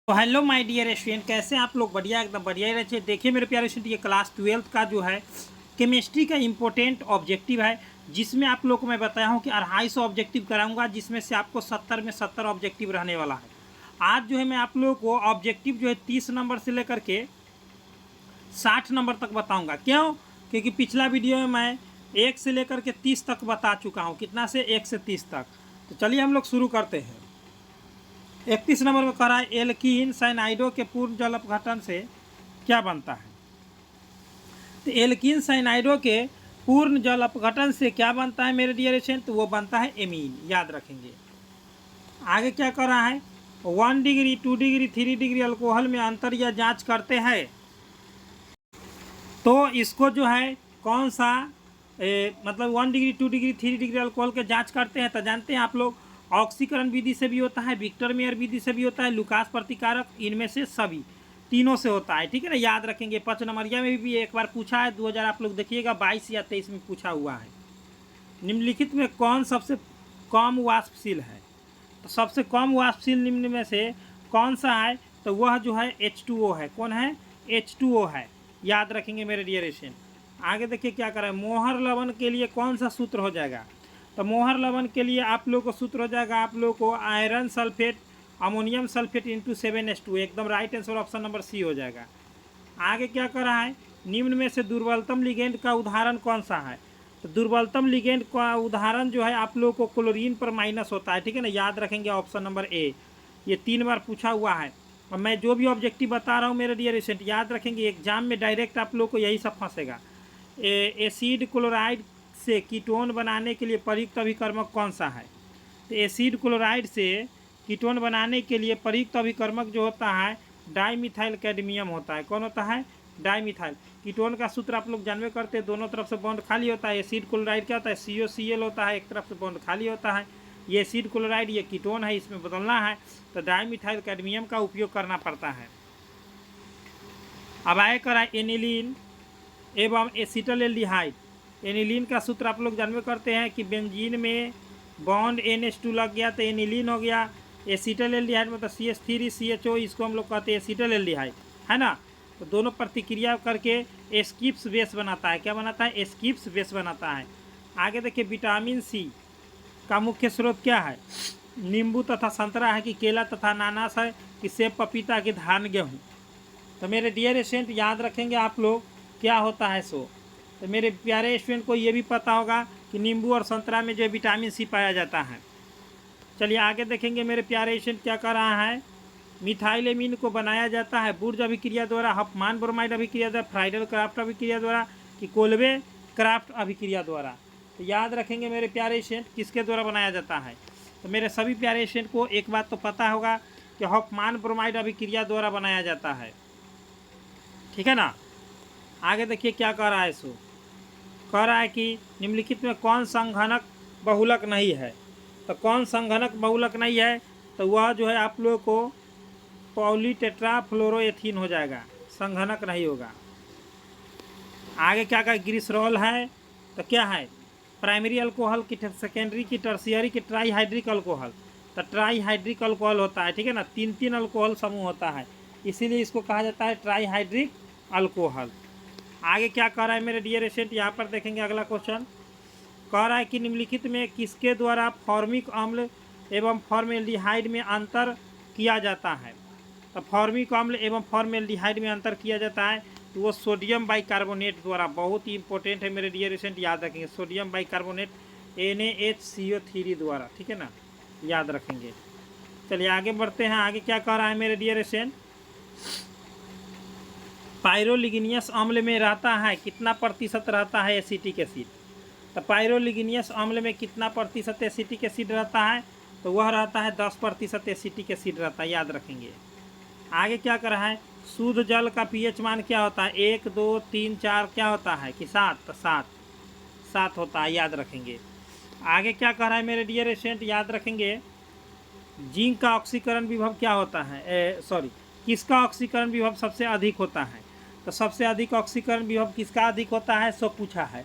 तो hello my dear student, कैसे हैं आप लोग? बढ़िया, एकदम बढ़िया ही रहे। देखिए मेरे प्यारे स्टूडेंट, ये क्लास 12th का जो है केमिस्ट्री का इम्पोर्टेंट ऑब्जेक्टिव है, जिसमें आप लोग को मैं बताया हूँ कि 250 ऑब्जेक्टिव कराऊंगा, जिसमें से आपको 70 में 70 ऑब्जेक्टिव रहने वाला है। आज जो है मैं आप लोगों को ऑब्जेक्टिव जो है 30 नंबर से लेकर के 60 नंबर तक बताऊँगा। क्यों? क्योंकि पिछला वीडियो में मैं 1 से लेकर के 30 तक बता चुका हूँ। कितना से? 1 से 30 तक। तो चलिए हम लोग शुरू करते हैं। 31 नंबर में कह रहा है एल्कीन साइनाइडो के पूर्ण जल अपघटन से क्या बनता है। तो एल्कीन साइनाइडो के पूर्ण जल अपघटन से क्या बनता है मेरे डियर स्टूडेंट? तो वो बनता है एमीन, याद रखेंगे। आगे क्या कर रहा है? 1 डिग्री 2 डिग्री 3 डिग्री अल्कोहल में अंतर या जांच करते हैं, तो इसको जो है कौन सा मतलब 1 डिग्री 2 डिग्री 3 डिग्री अल्कोहल के जांच करते हैं, तो जानते हैं आप लोग ऑक्सीकरण विधि से भी होता है, विक्टर मेयर विधि से भी होता है, लुकास प्रतिकारक, इनमें से सभी तीनों से होता है। ठीक है ना, याद रखेंगे। 5 नंबरिया में भी एक बार पूछा है, 2000 आप लोग देखिएगा 22 या 23 में पूछा हुआ है। निम्नलिखित में कौन सबसे कम वाष्पशील है? तो सबसे कम वाष्पशील निम्न में से कौन सा है? तो वह जो है H2O है। कौन है? H2O है, याद रखेंगे मेरे डियर स्टूडेंट। आगे देखिए क्या कर रहा है। मोहर लवण के लिए कौन सा सूत्र हो जाएगा? तो मोहर लवण के लिए आप लोग को सूत्र हो जाएगा, आप लोग को iron sulphate ammonium sulphate into 7H2। एकदम right answer option number C हो जाएगा। आगे क्या कर रहा है? निम्न में से दुर्बलतम लिगेंड का उदाहरण कौन सा है? तो दुर्बलतम लिगेंड का उदाहरण जो है आप लोग को क्लोरीन पर माइनस होता है। ठीक है ना, याद रखेंगे ऑप्शन नंबर ए। ये 3 बार पूछा हुआ है। और मैं जो भी ऑब्जेक्टिव बता रहा हूँ मेरे डियर स्टूडेंट, याद रखेंगे, एग्जाम में डायरेक्ट आप लोग को यही सब फंसेगा। एसिड क्लोराइड से कीटोन बनाने के लिए प्रयुक्त अभिकर्मक कौन सा है? तो एसिड क्लोराइड से कीटोन बनाने के लिए प्रयुक्त अभिकर्मक जो होता है डाईमिथाइल कैडमियम होता है। कौन होता है? डाईमिथाइल। कीटोन का सूत्र आप लोग जानवे करते हैं, दोनों तरफ से बॉन्ड खाली होता है। एसिड क्लोराइड क्या होता है? COCl होता है, एक तरफ से बॉन्ड खाली होता है। ये एसिड क्लोराइड, ये कीटोन है, इसमें बदलना है तो डाईमिथाइल कैडमियम का उपयोग करना पड़ता है। अब आए करा एनिलीन एवं एसिटल्डिहाइड। एनिलीन का सूत्र आप लोग जानवे करते हैं कि बेंजीन में बॉन्ड NH2 लग गया तो एनिलीन हो गया। एसिटल्डिहाइड मतलब CH3CHO, इसको हम लोग कहते हैं एसिटल्डिहाइड, है ना। तो दोनों प्रतिक्रिया करके एस्किप्स बेस बनाता है। क्या बनाता है? एस्किप्स बेस बनाता है। आगे देखिए, विटामिन सी का मुख्य स्रोत क्या है? नींबू तथा संतरा है, कि केला तथा अनानास है, कि सेब पपीता, कि धान गेहूँ। तो मेरे डियर स्टूडेंट याद रखेंगे आप लोग क्या होता है सो। तो मेरे प्यारे स्टूडेंट को ये भी पता होगा कि नींबू और संतरा में जो विटामिन सी पाया जाता है। चलिए आगे देखेंगे मेरे प्यारे स्टूडेंट क्या कर रहा है। मिथाइलेमीन को बनाया जाता है बुर्ज अभिक्रिया द्वारा, हफमान ब्रोमाइड अभिक्रिया द्वारा, फ्राइडल क्राफ्ट अभिक्रिया द्वारा, कि कोलवे क्राफ्ट अभिक्रिया द्वारा। तो याद रखेंगे मेरे प्यारे स्टूडेंट किसके द्वारा बनाया जाता है। तो मेरे सभी प्यारे स्टूडेंट को एक बात तो पता होगा कि हफमान ब्रोमाइड अभिक्रिया द्वारा बनाया जाता है। ठीक है ना। आगे देखिए क्या कह रहा है सो। कह रहा है कि निम्नलिखित में कौन संघनक बहुलक नहीं है। तो कौन संघनक बहुलक नहीं है? तो वह जो है आप लोगों को पॉलीटेट्राफ्लोरोएथीन हो जाएगा, संघनक नहीं होगा। आगे क्या कहा? ग्लिसरॉल है। तो क्या है? प्राइमरी अल्कोहल की, सेकेंडरी की, टर्शियरी की, ट्राईहाइड्रिक अल्कोहल। तो ट्राईहाइड्रिक अल्कोहल होता है। ठीक है ना, 3 अल्कोहल समूह होता है, इसीलिए इसको कहा जाता है ट्राईहाइड्रिक अल्कोहल। आगे क्या कह रहा है मेरे डियर स्टूडेंट, यहाँ पर देखेंगे अगला क्वेश्चन। कह रहा है कि निम्नलिखित में किसके द्वारा फॉर्मिक अम्ल एवं फॉर्मेल्डिहाइड में अंतर किया जाता है। तो फॉर्मिक अम्ल एवं फॉर्मेल्डिहाइड में अंतर किया जाता है, तो वो सोडियम बाइकार्बोनेट द्वारा। बहुत ही इंपॉर्टेंट है मेरे डियर स्टूडेंट, याद रखेंगे। सोडियम बाइकार्बोनेट NaHCO3 द्वारा। ठीक है ना, याद रखेंगे। चलिए आगे बढ़ते हैं। आगे क्या कह रहा है मेरे डियर स्टूडेंट। पायरोलिग्नियस अम्ल में रहता है कितना प्रतिशत रहता है एसिटिक एसिड। तो पायरोलिग्नियस अम्ल में कितना प्रतिशत एसिटिक एसिड रहता है? तो वह रहता है 10% एसिटिक एसिड रहता है, याद रखेंगे। आगे क्या कर रहा है? शुद्ध जल का pH मान क्या होता है? 1 2 3 4 क्या होता है कि 7? तो 7 होता है, याद रखेंगे। आगे क्या कह रहा है मेरे डियर स्टूडेंट, याद रखेंगे। जिंक का ऑक्सीकरण विभव क्या होता है? किसका ऑक्सीकरण विभव सबसे अधिक होता है? तो सबसे अधिक ऑक्सीकरण विभव किसका अधिक होता है सो पूछा है।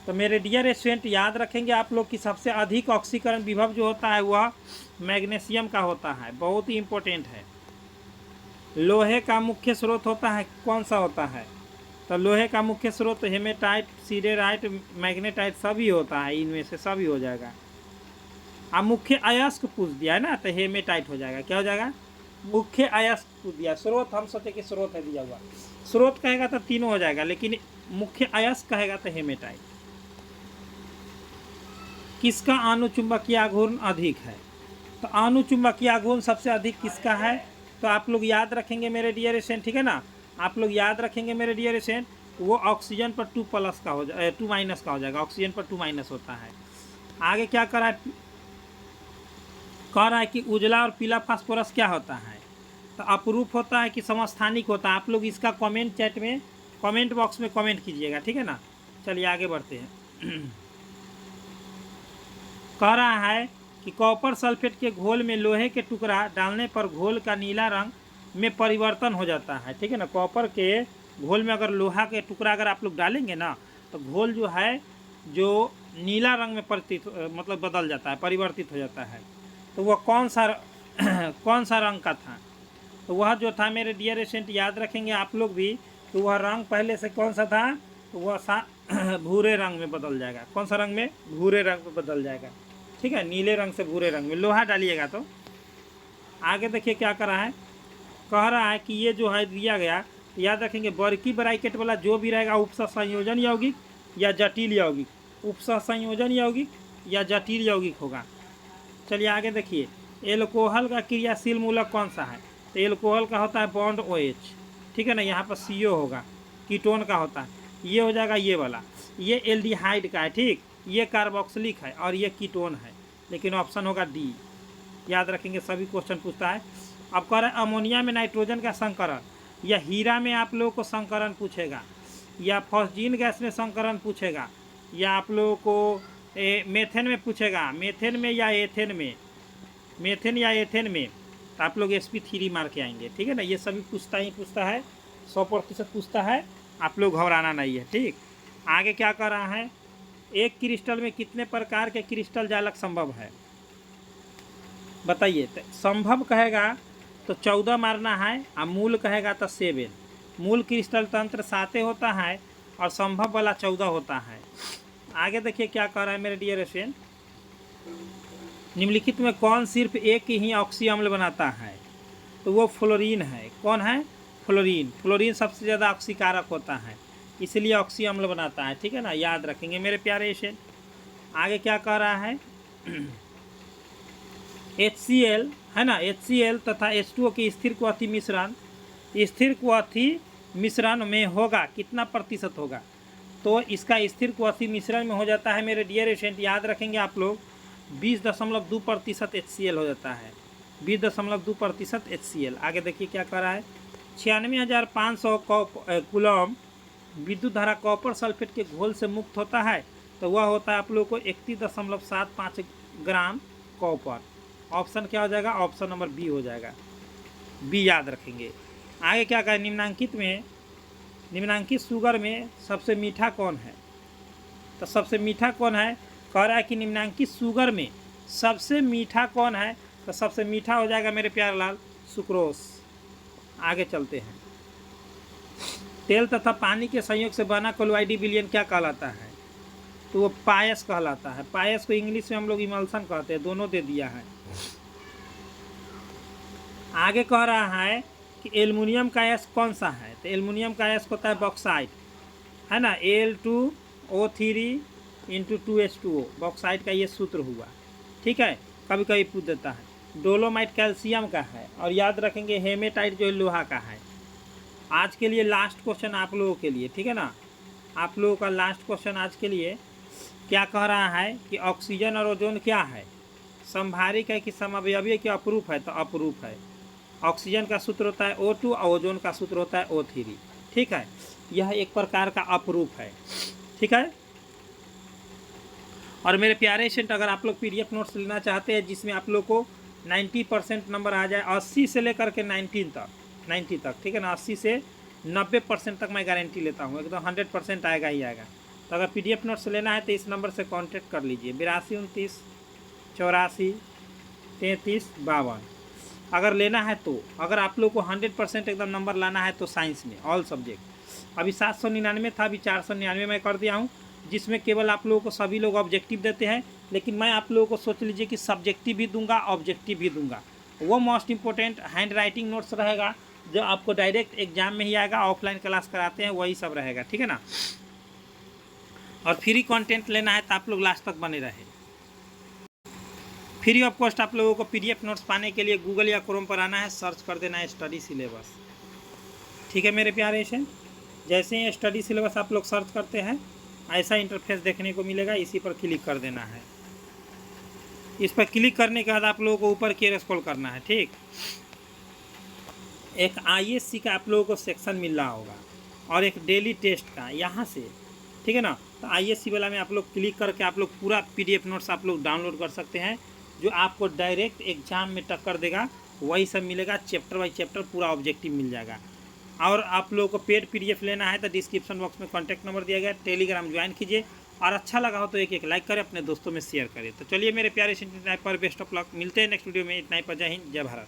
तो मेरे डियर स्टूडेंट याद रखेंगे आप लोग कि सबसे अधिक ऑक्सीकरण विभव जो होता है वह मैग्नीशियम का होता है। बहुत ही इम्पोर्टेंट है। लोहे का मुख्य स्रोत होता है कौन सा होता है? तो लोहे का मुख्य स्रोत हेमेटाइट, सीडेराइट, मैग्नेटाइट सभी होता है, इनमें से सभी हो जाएगा। अब मुख्य अयस्क पूछ दिया है ना, तो हेमेटाइट हो जाएगा। क्या हो जाएगा? मुख्य अयस्क पूछ दिया। स्रोत हम सोचे कि स्रोत है दिया हुआ, स्रोत कहेगा तो तीनों हो जाएगा, लेकिन मुख्य अयस्क कहेगा तो हेमेटाइट। किसका अनुचुंबकीय आघूर्ण अधिक है? तो अनुचुंबकीय आघूर्ण सबसे अधिक किसका है? तो आप लोग याद रखेंगे मेरे डियर स्टूडेंट, ठीक है ना, आप लोग याद रखेंगे मेरे डियर स्टूडेंट, वो ऑक्सीजन पर 2+ का हो जाए, 2- का हो जाएगा। ऑक्सीजन पर 2- होता है। आगे क्या कह रहा है कि उजला और पीला फास्फोरस क्या होता है? तो अपरूप होता है कि समस्थानिक होता है? आप लोग इसका कमेंट चैट में, कमेंट बॉक्स में कमेंट कीजिएगा, ठीक है ना। चलिए आगे बढ़ते हैं। कह रहा है कि कॉपर सल्फेट के घोल में लोहे के टुकड़ा डालने पर घोल का नीला रंग में परिवर्तन हो जाता है, ठीक है ना। कॉपर के घोल में अगर लोहा के टुकड़ा अगर आप लोग डालेंगे ना, तो घोल जो है जो नीला रंग में मतलब बदल जाता है, परिवर्तित हो जाता है। तो वह कौन सा कौन सा रंग का था? तो वह जो था मेरे डियर स्टूडेंट, याद रखेंगे आप लोग भी, तो वह रंग पहले से कौन सा था? तो वह भूरे रंग में बदल जाएगा। कौन सा रंग में? भूरे रंग में बदल जाएगा, ठीक है। नीले रंग से भूरे रंग में लोहा डालिएगा। तो आगे देखिए क्या कर रहा है, कह रहा है कि ये जो है दिया गया, याद रखेंगे बरकी ब्रैकेट वाला जो भी रहेगा उपसह संयोजन यौगिक या जटिल यौगिक, उपसह संयोजन यौगिक या जटिल यौगिक होगा। चलिए आगे देखिए, एल्कोहल का क्रियाशील मूलक कौन सा है? तो एल्कोहल का होता है बॉन्ड OH, ठीक है ना। यहाँ पर CO होगा, कीटोन का होता है, ये हो जाएगा ये वाला। ये एल्डिहाइड का है, ठीक, ये कार्बोक्सिलिक है और ये कीटोन है, लेकिन ऑप्शन होगा डी। याद रखेंगे, सभी क्वेश्चन पूछता है। अब कह रहे हैं अमोनिया में नाइट्रोजन का संकरण, या हीरा में आप लोगों को संकरण पूछेगा, या फॉस्जीन गैस में संकरण पूछेगा, या आप लोगों को मेथेन में पूछेगा, मेथेन में या एथेन में, मेथेन या एथेन में, तो आप लोग sp3 मार के आएंगे, ठीक है ना। ये सभी पूछता है, 100% पूछता है, आप लोग घबराना नहीं है, ठीक। आगे क्या कर रहा है, एक क्रिस्टल में कितने प्रकार के क्रिस्टल जालक संभव है? बताइए। तो संभव कहेगा तो 14 मारना है, और मूल कहेगा तो 7। मूल क्रिस्टल तंत्र 7 होता है और संभव वाला 14 होता है। आगे देखिए क्या कह रहा है मेरे डियर स्टूडेंट, निम्नलिखित में कौन सिर्फ एक ही ऑक्सी अम्ल बनाता है? तो वो फ्लोरीन है। कौन है? फ्लोरीन। फ्लोरीन सबसे ज़्यादा ऑक्सीकारक होता है, इसलिए ऑक्सी अम्ल बनाता है, ठीक है ना। याद रखेंगे मेरे प्यारे स्टूडेंट। आगे क्या कह रहा है, HCl है ना, HCl तथा H2O की स्थिर क्वथी मिश्रण, स्थिर क्वथी मिश्रण में होगा कितना प्रतिशत होगा? तो इसका स्थिर क्वथी मिश्रण में हो जाता है मेरे डियर स्टूडेंट, याद रखेंगे आप लोग, 20.2% HCl हो जाता है, 20.2% HCl। आगे देखिए क्या कर रहा है, 96,500 कूलम विद्युत धारा कॉपर सल्फेट के घोल से मुक्त होता है, तो वह होता है आप लोग को 31.75 ग्राम कॉपर। ऑप्शन क्या हो जाएगा? ऑप्शन नंबर बी हो जाएगा, बी याद रखेंगे। आगे क्या कहें, निम्नांकित शुगर में सबसे मीठा कौन है? तो सबसे मीठा कौन है? कह रहा है कि निम्नांकित शुगर में सबसे मीठा कौन है? तो सबसे मीठा हो जाएगा मेरे प्यारे लाल सुक्रोस। आगे चलते हैं, तेल तथा पानी के संयोग से बना कोलोइडी विलयन क्या कहलाता है? तो वो पायस कहलाता है। पायस को इंग्लिश में हम लोग इमल्सन कहते हैं, दोनों दे दिया है। आगे कह रहा है कि एल्युमिनियम का अयस्क कौन सा है? तो एल्युमिनियम का अयस्क होता है बॉक्साइट, है ना, Al2O3 × 2H2O, बॉक्साइट का ये सूत्र हुआ, ठीक है। कभी कभी पूछ देता है। डोलोमाइट कैल्शियम का है, और याद रखेंगे हेमेटाइट जो है लोहा का है। आज के लिए लास्ट क्वेश्चन आप लोगों के लिए, ठीक है ना, आप लोगों का लास्ट क्वेश्चन आज के लिए क्या कह रहा है कि ऑक्सीजन और ओजोन क्या है? संभारिक है कि समअवयवी कि अपरूप है? तो अपरूप है। ऑक्सीजन का सूत्र होता है O2 और ओजोन का सूत्र होता है O3, ठीक है। यह एक प्रकार का अपरूप है, ठीक है। और मेरे प्यारे स्टूडेंट, अगर आप लोग PDF नोट्स लेना चाहते हैं जिसमें आप लोग को 90% नंबर आ जाए, 80 से लेकर के 90 तक, ठीक है ना, 80 से 90% तक मैं गारंटी लेता हूँ, एकदम 100% आएगा ही आएगा। तो अगर PDF नोट्स लेना है तो इस नंबर से कांटेक्ट कर लीजिए, 82 29 84 33 52। अगर लेना है तो, अगर आप लोग को 100% एकदम नंबर लाना है तो साइंस में ऑल सब्जेक्ट। अभी 799 था, अभी 499 मैं कर दिया हूँ, जिसमें केवल आप लोगों को सभी लोग ऑब्जेक्टिव देते हैं, लेकिन मैं आप लोगों को सोच लीजिए कि सब्जेक्टिव भी दूंगा, ऑब्जेक्टिव भी दूंगा। वो most important hand writing notes रहेगा जो आपको डायरेक्ट एग्जाम में ही आएगा, ऑफलाइन क्लास कराते हैं वही सब रहेगा, ठीक है ना। और फ्री कंटेंट लेना है तो आप लोग लास्ट तक बने रहे। फ्री ऑफ कॉस्ट आप लोगों को PDF नोट्स पाने के लिए गूगल या क्रोम पर आना है, सर्च कर देना है स्टडी सिलेबस, ठीक है मेरे प्यारे से। जैसे ही स्टडी सिलेबस आप लोग सर्च करते हैं ऐसा इंटरफेस देखने को मिलेगा, इसी पर क्लिक कर देना है। इस पर क्लिक करने के बाद आप लोगों को ऊपर की ओर स्क्रॉल करना है, ठीक। एक ISC का आप लोगों को सेक्शन मिल रहा होगा और एक डेली टेस्ट का यहाँ से, ठीक है ना। तो ISC वाला में आप लोग क्लिक करके आप लोग पूरा PDF नोट्स आप लोग डाउनलोड कर सकते हैं, जो आपको डायरेक्ट एग्जाम में टक्कर देगा, वही सब मिलेगा। चैप्टर बाई चैप्टर पूरा ऑब्जेक्टिव मिल जाएगा। और आप लोगों को पेड PDF लेना है तो डिस्क्रिप्शन बॉक्स में कॉन्टैक्ट नंबर दिया गया, टेलीग्राम ज्वाइन कीजिए, और अच्छा लगा हो तो एक लाइक करें, अपने दोस्तों में शेयर करें। तो चलिए मेरे प्यारे स्नाइपर, बेस्ट ऑफ लक, मिलते हैं नेक्स्ट वीडियो में। इतना ही पर, जय हिंद, जय भारत।